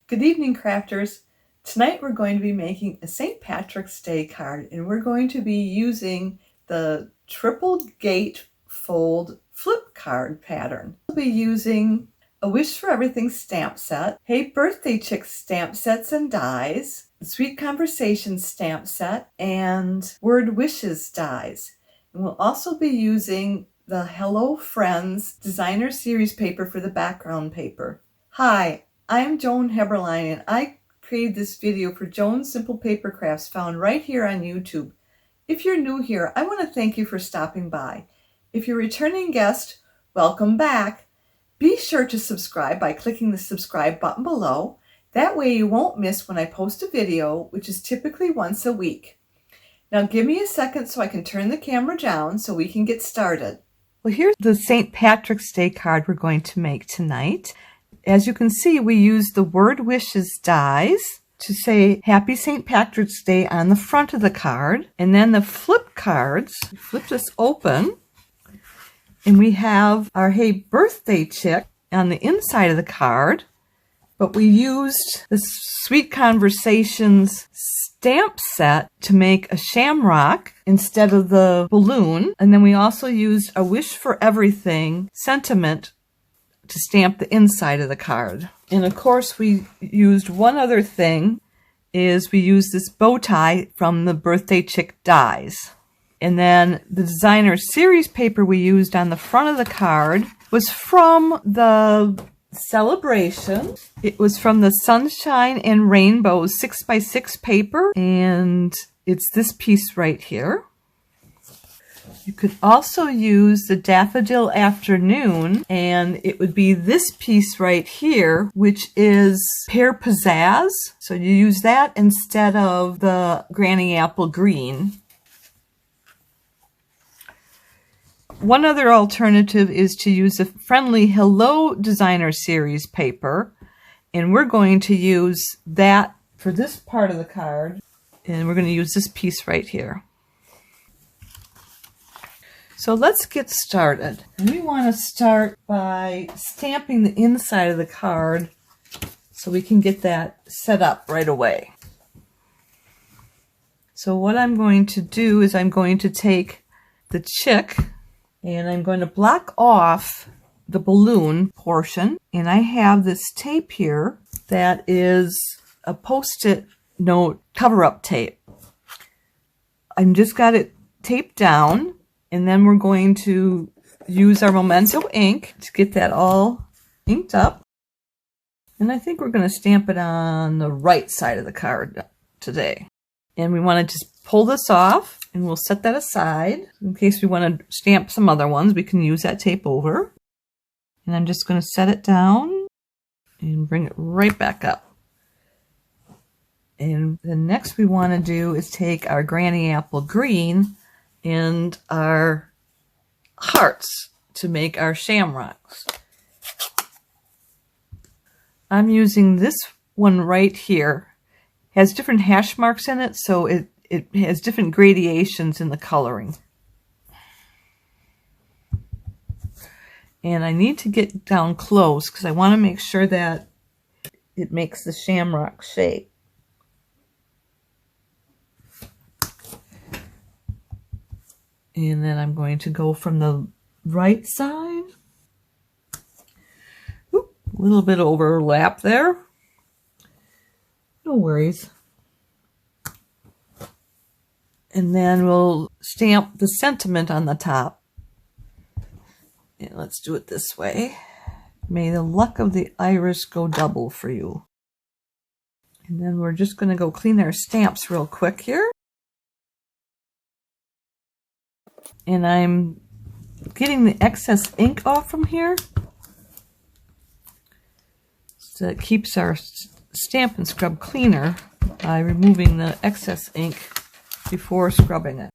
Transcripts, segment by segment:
Good evening, crafters. Tonight we're going to be making a St. Patrick's Day card, and we're going to be using the triple gate fold flip card pattern. We'll be using a Wish for Everything stamp set, Hey Birthday Chick stamp sets and dies, the Sweet Conversations stamp set, and Word Wishes dies. And we'll also be using the Hello Friends designer series paper for the background paper. Hi, I'm Joan Heberlein, and I created this video for Joan's Simple Paper Crafts, found right here on YouTube. If you're new here, I want to thank you for stopping by. If you're a returning guest, welcome back. Be sure to subscribe by clicking the subscribe button below. That way you won't miss when I post a video, which is typically once a week. Now give me a second so I can turn the camera down so we can get started. Well, here's the St. Patrick's Day card we're going to make tonight. As you can see, we used the Word Wishes dies to say Happy St. Patrick's Day on the front of the card. And then the flip cards, flip this open, and we have our Hey Birthday Chick on the inside of the card. But we used the Sweet Conversations stamp set to make a shamrock instead of the balloon. And then we also used a Wish for Everything sentiment to stamp the inside of the card. And of course we used one other thing, is we used this bow tie from the Birthday Chick dies. And then the designer series paper we used on the front of the card was from the celebration. It was from the Sunshine and Rainbows 6x6 paper, and it's this piece right here. You could also use the Daffodil Afternoon, and it would be this piece right here, which is Pear Pizzazz. So you use that instead of the Granny Apple Green. One other alternative is to use the Friendly Hello Designer Series paper, and we're going to use that for this part of the card, and we're going to use this piece right here. So let's get started. We want to start by stamping the inside of the card so we can get that set up right away. So what I'm going to do is I'm going to take the chick and I'm going to block off the balloon portion. And I have this tape here that is a Post-it note cover-up tape. I've just got it taped down. And then we're going to use our Memento ink to get that all inked up. And I think we're going to stamp it on the right side of the card today. And we want to just pull this off, and we'll set that aside. In case we want to stamp some other ones, we can use that tape over. And I'm just going to set it down and bring it right back up. And the next we want to do is take our Granny Apple Green and our hearts to make our shamrocks. I'm using this one right here. It has different hash marks in it, so it has different gradations in the coloring. And I need to get down close because I want to make sure that it makes the shamrock shape. And then I'm going to go from the right side. Oop, a little bit overlap there. No worries. And then we'll stamp the sentiment on the top. And let's do it this way. May the luck of the Irish go double for you. And then we're just going to go clean our stamps real quick here. And I'm getting the excess ink off from here, so it keeps our Stampin' Scrub cleaner by removing the excess ink before scrubbing it.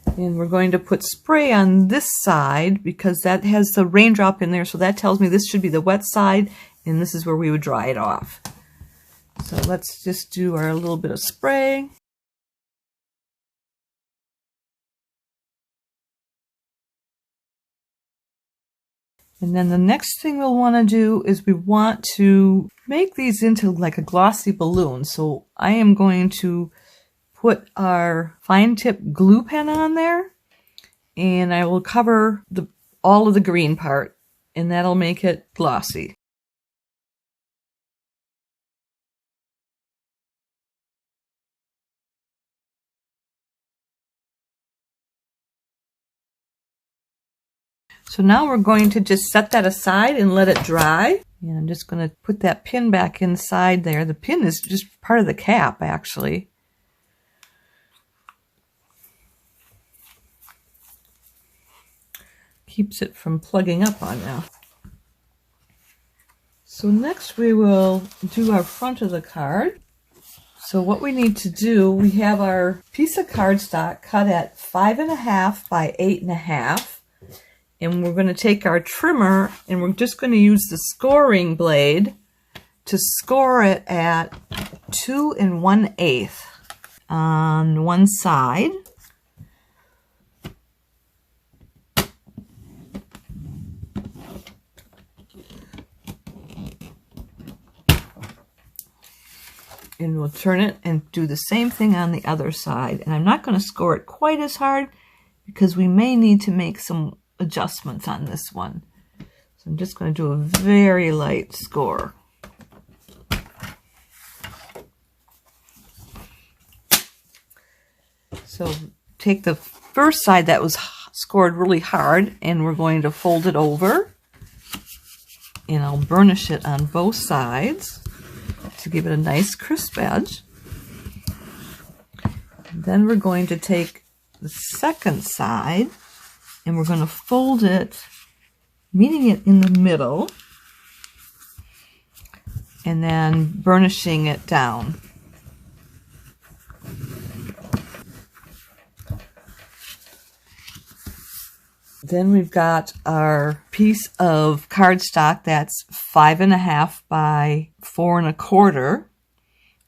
And we're going to put spray on this side because that has the raindrop in there, so that tells me this should be the wet side, and this is where we would dry it off. So let's just do our little bit of spray. And then the next thing we'll want to do is we want to make these into like a glossy balloon. So I am going to put our fine tip glue pen on there, and I will cover all of the green part, and that'll make it glossy. So now we're going to just set that aside and let it dry. And I'm just going to put that pin back inside there. The pin is just part of the cap, actually. Keeps it from plugging up on now. So next we will do our front of the card. So what we need to do, we have our piece of cardstock cut at 5.5 by 8.5. And we're going to take our trimmer and we're just going to use the scoring blade to score it at 2 1/8 on one side. And we'll turn it and do the same thing on the other side. And I'm not going to score it quite as hard because we may need to make some adjustments on this one. So I'm just going to do a very light score. So take the first side that was scored really hard and we're going to fold it over, and I'll burnish it on both sides to give it a nice crisp edge. And then we're going to take the second side and we're going to fold it, meeting it in the middle, and then burnishing it down. Then we've got our piece of cardstock that's 5.5 by 4 1/4,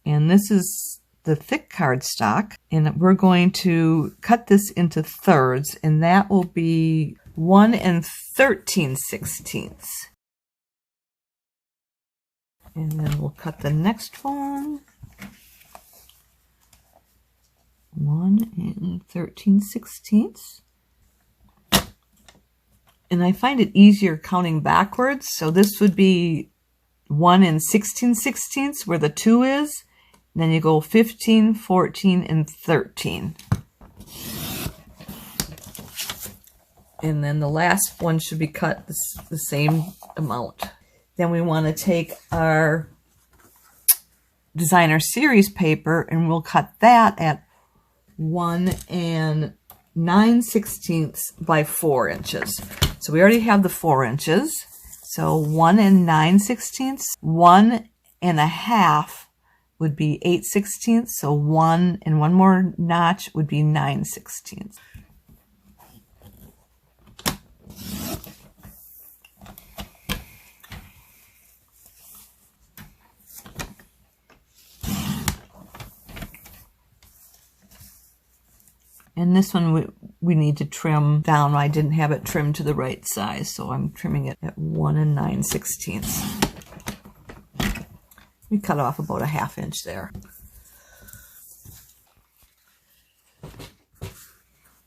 and this is the thick cardstock, and we're going to cut this into thirds, and that will be 1 13/16. And then we'll cut the next one, 1 13/16. And I find it easier counting backwards, so this would be 1 16/16 where the 2 is. Then you go 15, 14, and 13. And then the last one should be cut the same amount. Then we want to take our designer series paper and we'll cut that at 1 9/16 by 4 inches. So we already have the 4 inches. So 1 9/16, 1 1/2 would be 8/16. So 1 and one more notch would be 9/16. And this one we need to trim down. I didn't have it trimmed to the right size, so I'm trimming it at 1 9/16. We cut off about a 1/2 inch there.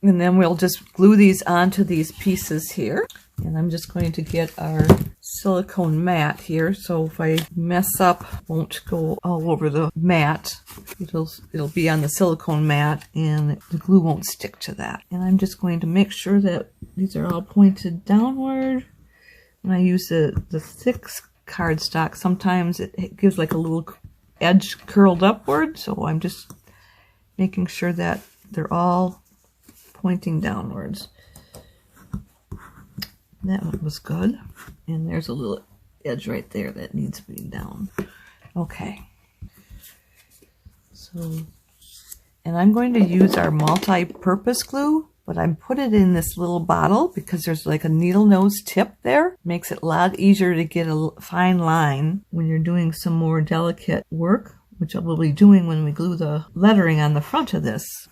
And then we'll just glue these onto these pieces here. And I'm just going to get our silicone mat here, so if I mess up, it won't go all over the mat. It'll be on the silicone mat and the glue won't stick to that. And I'm just going to make sure that these are all pointed downward. When I use the thick cardstock, sometimes it gives like a little edge curled upward, so I'm just making sure that they're all pointing downwards. That one was good. And there's a little edge right there that needs to be down. Okay. So, and I'm going to use our multi-purpose glue, but I put it in this little bottle because there's like a needle nose tip there. Makes it a lot easier to get a fine line when you're doing some more delicate work, which I will be doing when we glue the lettering on the front of this.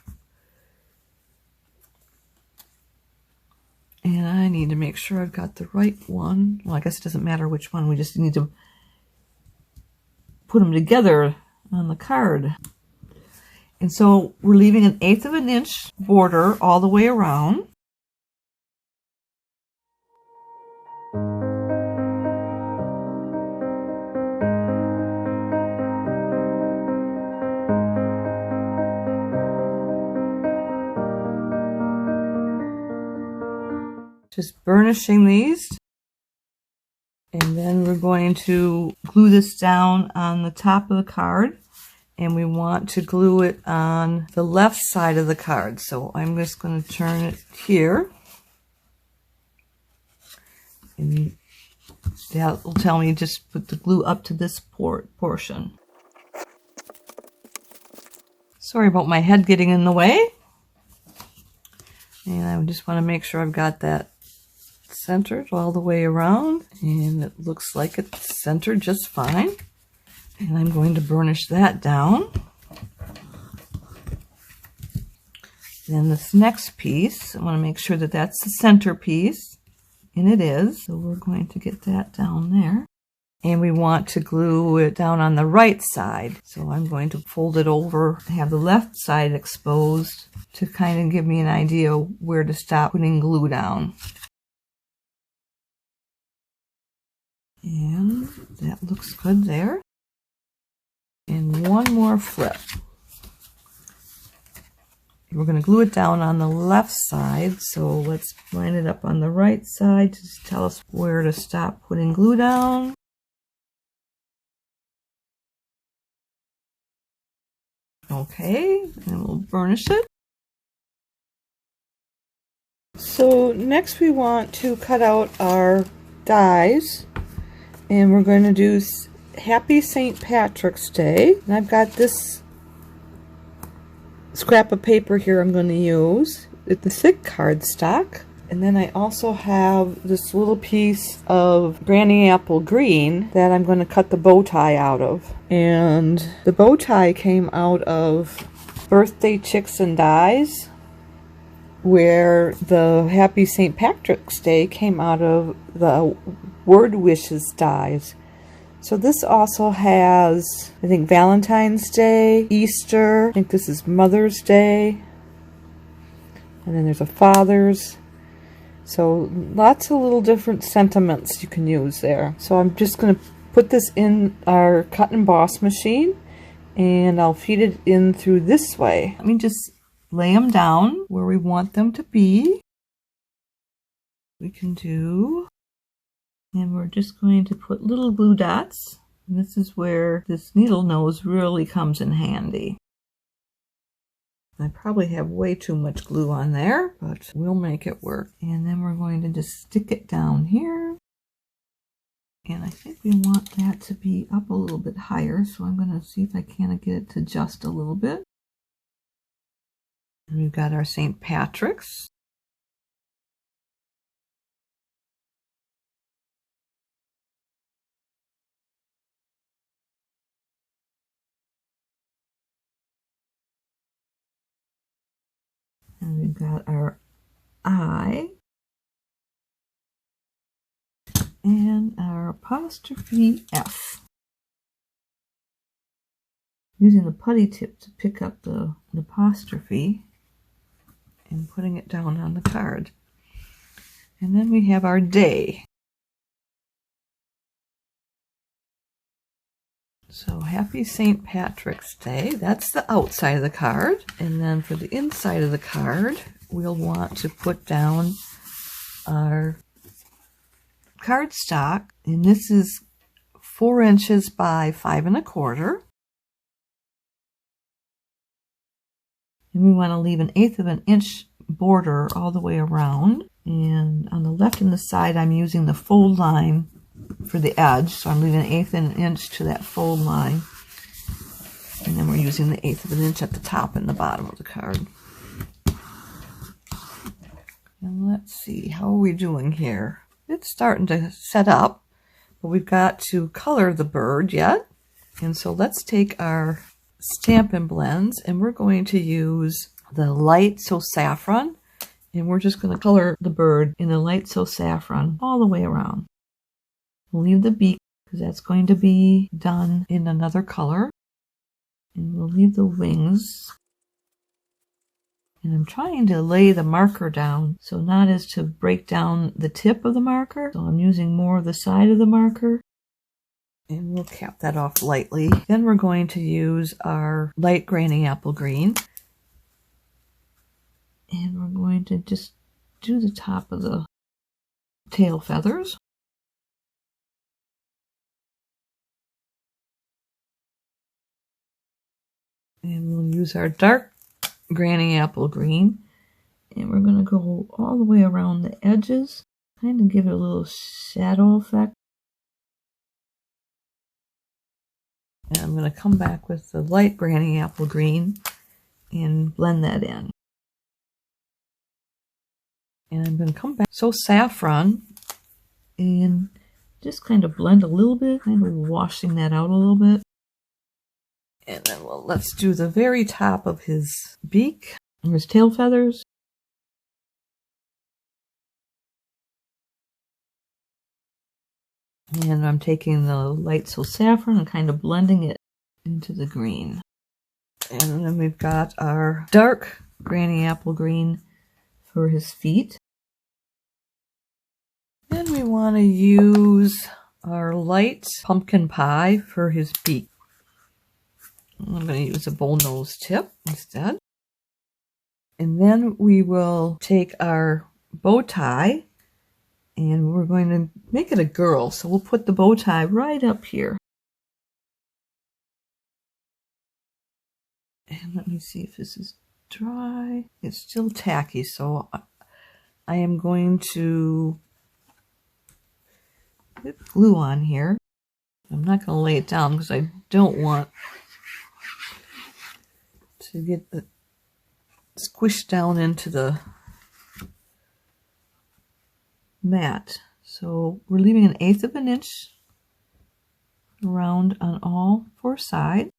And I need to make sure I've got the right one. Well, I guess it doesn't matter which one. We just need to put them together on the card. And so we're leaving 1/8 of an inch border all the way around. Just burnishing these. And then we're going to glue this down on the top of the card. And we want to glue it on the left side of the card. So I'm just going to turn it here. And that will tell me just put the glue up to this portion. Sorry about my head getting in the way. And I just want to make sure I've got that centered all the way around. And it looks like it's centered just fine. And I'm going to burnish that down. Then this next piece, I want to make sure that that's the center piece, and it is. So we're going to get that down there. And we want to glue it down on the right side. So I'm going to fold it over, have the left side exposed to kind of give me an idea where to stop putting glue down. And that looks good there. And one more flip. We're going to glue it down on the left side, so let's line it up on the right side to tell us where to stop putting glue down. Okay, and we'll burnish it. So next we want to cut out our dies, and we're going to do Happy St. Patrick's Day. And I've got this scrap of paper here I'm going to use. It's the thick cardstock. And then I also have this little piece of Granny Apple Green that I'm going to cut the bow tie out of. And the bow tie came out of Birthday Chicks and Dies, where the Happy St. Patrick's Day came out of the Word Wishes dies. So this also has, I think, Valentine's Day, Easter, I think this is Mother's Day, and then there's a Father's. So lots of little different sentiments you can use there. So I'm just going to put this in our cut and emboss machine, and I'll feed it in through this way. Let me just lay them down where we want them to be. We can do... And we're just going to put little glue dots. And this is where this needle nose really comes in handy. I probably have way too much glue on there, but we'll make it work. And then we're going to just stick it down here. And I think we want that to be up a little bit higher, so I'm going to see if I can get it to just a little bit. And we've got our St. Patrick's. And we've got our I and our apostrophe F. Using the putty tip to pick up the apostrophe and putting it down on the card. And then we have our day. So Happy St. Patrick's Day, that's the outside of the card. And then for the inside of the card, we'll want to put down our cardstock. And this is 4 inches by 5 1/4. And we want to leave 1/8 of an inch border all the way around. And on the left and the side, I'm using the fold line for the edge, so I'm leaving 1/8 of an inch to that fold line, and then we're using the 1/8 of an inch at the top and the bottom of the card. And let's see, how are we doing here? It's starting to set up, but we've got to color the bird yet. And so let's take our Stampin' blends, and we're going to use the light, so saffron, And we're just going to color the bird in a light so saffron all the way around. We'll leave the beak because that's going to be done in another color. And we'll leave the wings. And I'm trying to lay the marker down so not as to break down the tip of the marker. So I'm using more of the side of the marker. And we'll cap that off lightly. Then we're going to use our light granny apple green. And we're going to just do the top of the tail feathers. And we'll use our dark granny apple green. And we're going to go all the way around the edges. Kind of give it a little shadow effect. And I'm going to come back with the light granny apple green and blend that in. And I'm going to come back so saffron and just kind of blend a little bit, kind of washing that out a little bit. And then let's do the very top of his beak and his tail feathers. And I'm taking the light so saffron and kind of blending it into the green. And then we've got our dark granny apple green for his feet. Then we want to use our light pumpkin pie for his beak. I'm going to use a bull nose tip instead. And then we will take our bow tie and we're going to make it a girl. So we'll put the bow tie right up here. And let me see if this is dry. It's still tacky, so I am going to put glue on here. I'm not going to lay it down because I don't want to get the squished down into the mat. So we're leaving 1/8 of an inch around on all 4 sides.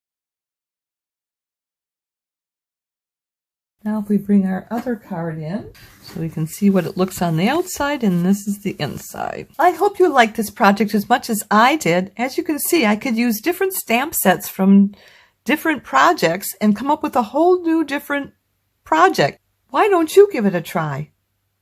Now if we bring our other card in, so we can see what it looks on the outside, and this is the inside. I hope you liked this project as much as I did. As you can see, I could use different stamp sets from different projects and come up with a whole new different project. Why don't you give it a try?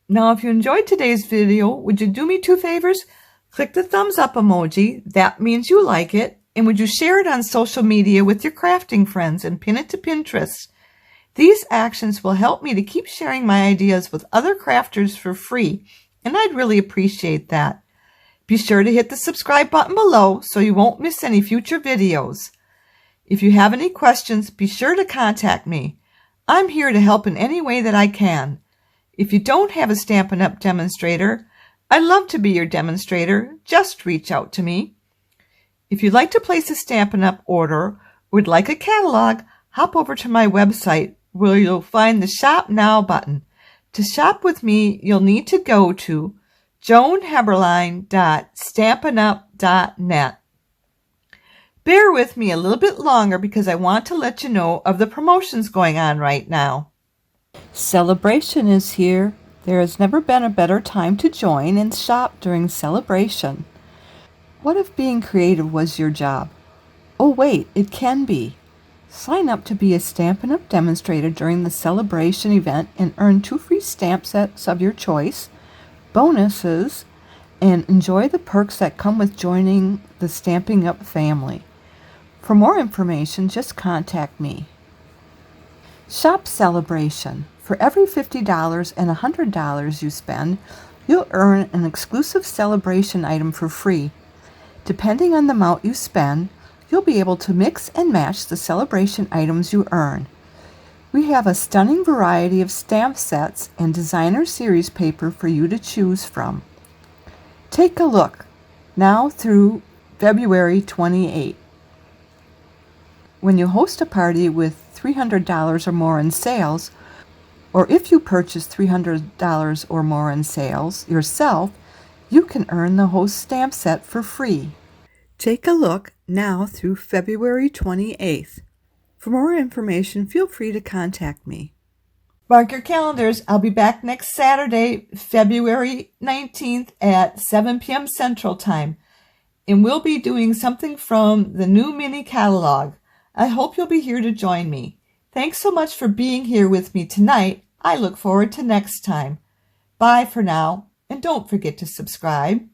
Now, if you enjoyed today's video, would you do me 2 favors? Click the thumbs up emoji. That means you like it. And would you share it on social media with your crafting friends and pin it to Pinterest? These actions will help me to keep sharing my ideas with other crafters for free, and I'd really appreciate that. Be sure to hit the subscribe button below so you won't miss any future videos. If you have any questions, be sure to contact me. I'm here to help in any way that I can. If you don't have a Stampin' Up! Demonstrator, I'd love to be your demonstrator. Just reach out to me. If you'd like to place a Stampin' Up! Order or would like a catalog, hop over to my website where you'll find the Shop Now button. To shop with me, you'll need to go to joanheberlein.stampinup.net. Bear with me a little bit longer because I want to let you know of the promotions going on right now. Celebration is here. There has never been a better time to join and shop during Celebration. What if being creative was your job? Oh wait, it can be. Sign up to be a Stampin' Up! Demonstrator during the Celebration event and earn 2 free stamp sets of your choice, bonuses, and enjoy the perks that come with joining the Stampin' Up! Family. For more information, just contact me. Shop Celebration. For every $50 and $100 you spend, you'll earn an exclusive Celebration item for free. Depending on the amount you spend, you'll be able to mix and match the Celebration items you earn. We have a stunning variety of stamp sets and designer series paper for you to choose from. Take a look now through February 28. When you host a party with $300 or more in sales, or if you purchase $300 or more in sales yourself, you can earn the host stamp set for free. Take a look now through February 28th. For more information, feel free to contact me. Mark your calendars. I'll be back next Saturday, February 19th at 7 p.m. Central Time. And we'll be doing something from the new mini catalog. I hope you'll be here to join me. Thanks so much for being here with me tonight. I look forward to next time. Bye for now, and don't forget to subscribe.